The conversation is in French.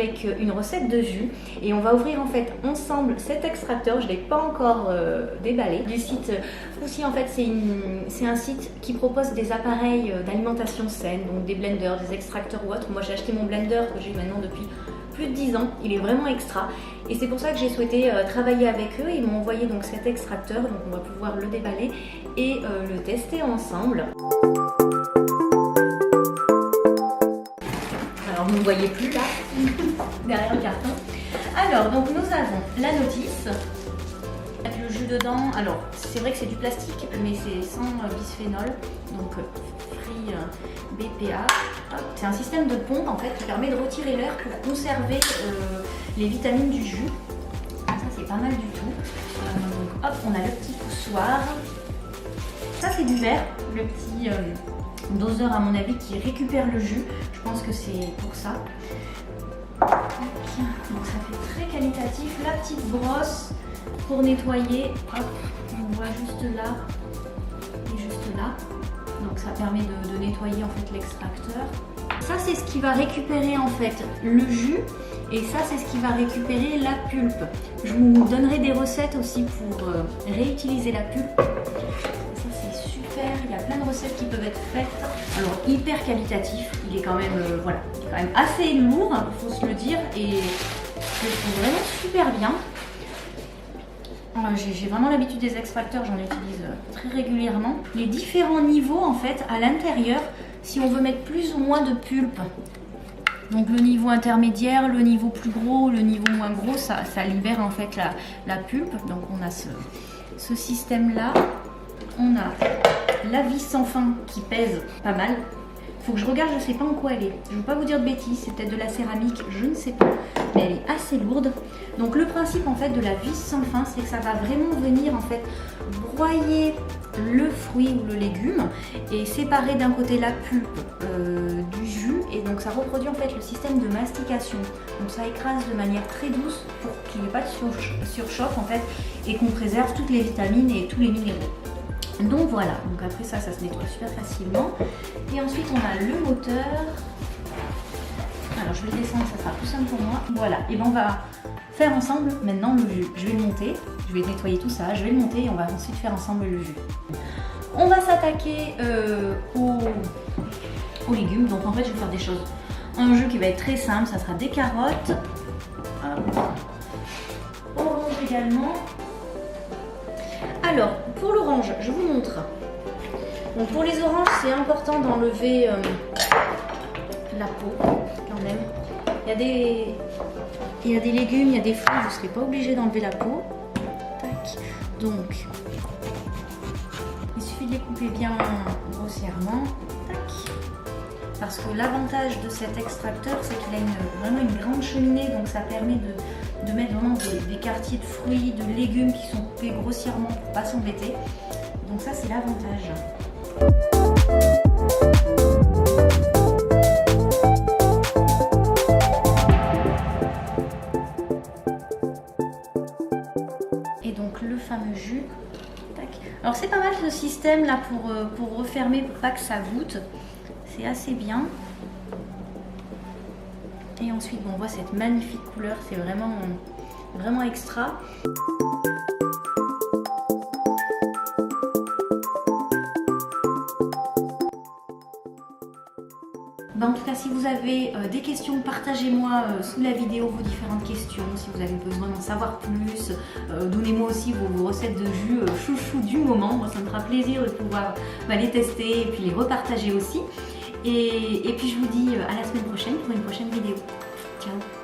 avec une recette de jus et on va ouvrir en fait ensemble cet extracteur. Je ne l'ai pas encore déballé. Du site aussi, en fait, c'est un site qui propose des appareils d'alimentation saine, donc des blenders, des extracteurs ou autres. Moi j'ai acheté mon blender que j'ai maintenant depuis plus de 10 ans, il est vraiment extra et c'est pour ça que j'ai souhaité travailler avec eux. Ils m'ont envoyé donc cet extracteur, donc on va pouvoir le déballer et le tester ensemble. Alors vous ne voyez plus là, derrière le carton. Alors donc nous avons la notice avec le jus dedans. Alors c'est vrai que c'est du plastique mais c'est sans bisphénol, donc free BPA. C'est un système de pompe en fait qui permet de retirer l'air pour conserver les vitamines du jus. Ça c'est pas mal du tout. Donc hop, on a le petit poussoir. Ça c'est du verre, le petit doseur à mon avis qui récupère le jus. Je pense que c'est pour ça. Donc ça fait très qualitatif. La petite brosse pour nettoyer. Hop, on voit juste là et juste là. Donc ça permet de nettoyer en fait l'extracteur. Ça c'est ce qui va récupérer en fait le jus et ça c'est ce qui va récupérer la pulpe. Je vous donnerai des recettes aussi pour réutiliser la pulpe. Ça c'est super, il y a plein de recettes qui peuvent être faites. Alors hyper qualitatif, il est quand même, voilà, il est quand même assez lourd, il faut se le dire, et je le trouve vraiment super bien. J'ai vraiment l'habitude des extracteurs, j'en utilise très régulièrement. Les différents niveaux en fait à l'intérieur, si on veut mettre plus ou moins de pulpe. Donc le niveau intermédiaire, le niveau plus gros, le niveau moins gros, ça libère en fait la pulpe. Donc on a ce système là. On a la vis sans fin qui pèse pas mal. Faut que je regarde, je sais pas en quoi elle est. Je ne veux pas vous dire de bêtises, c'est peut-être de la céramique, je ne sais pas. Mais elle est assez lourde. Donc le principe en fait de la vis sans fin, c'est que ça va vraiment venir en fait broyer le fruit ou le légume et séparer d'un côté la pulpe du jus, et donc ça reproduit en fait le système de mastication. Donc ça écrase de manière très douce pour qu'il n'y ait pas de surchauffe en fait et qu'on préserve toutes les vitamines et tous les minéraux. Donc voilà, donc après ça se nettoie super facilement. Et ensuite on a le moteur. Alors je vais le descendre, ça sera plus simple pour moi. Voilà, et bien on va faire ensemble maintenant le jus. Je vais le monter, je vais nettoyer tout ça, je vais le monter et on va ensuite faire ensemble le jus. On va s'attaquer aux légumes, donc en fait je vais faire des choses. Un jus qui va être très simple, ça sera des carottes. Orange également. Alors, pour l'orange, je vous montre. Donc pour les oranges, c'est important d'enlever la peau, quand même. Il y a des légumes, il y a des fruits, vous ne serez pas obligé d'enlever la peau. Tac. Donc, il suffit de les couper bien grossièrement. Tac. Parce que l'avantage de cet extracteur, c'est qu'il a vraiment une grande cheminée, donc ça permet de mettre vraiment des quartiers de fruits, de légumes qui sont coupés grossièrement pour ne pas s'embêter. Donc ça c'est l'avantage. Et donc le fameux jus. Tac. Alors c'est pas mal ce système là pour refermer, pour pas que ça goûte. C'est assez bien. Et ensuite, on voit cette magnifique couleur, c'est vraiment extra. En tout cas, si vous avez des questions, partagez-moi sous la vidéo vos différentes questions. Si vous avez besoin d'en savoir plus, donnez-moi aussi vos recettes de jus chouchou du moment. Moi, ça me fera plaisir de pouvoir les tester et puis les repartager aussi. Et puis je vous dis à la semaine prochaine pour une prochaine vidéo. Ciao!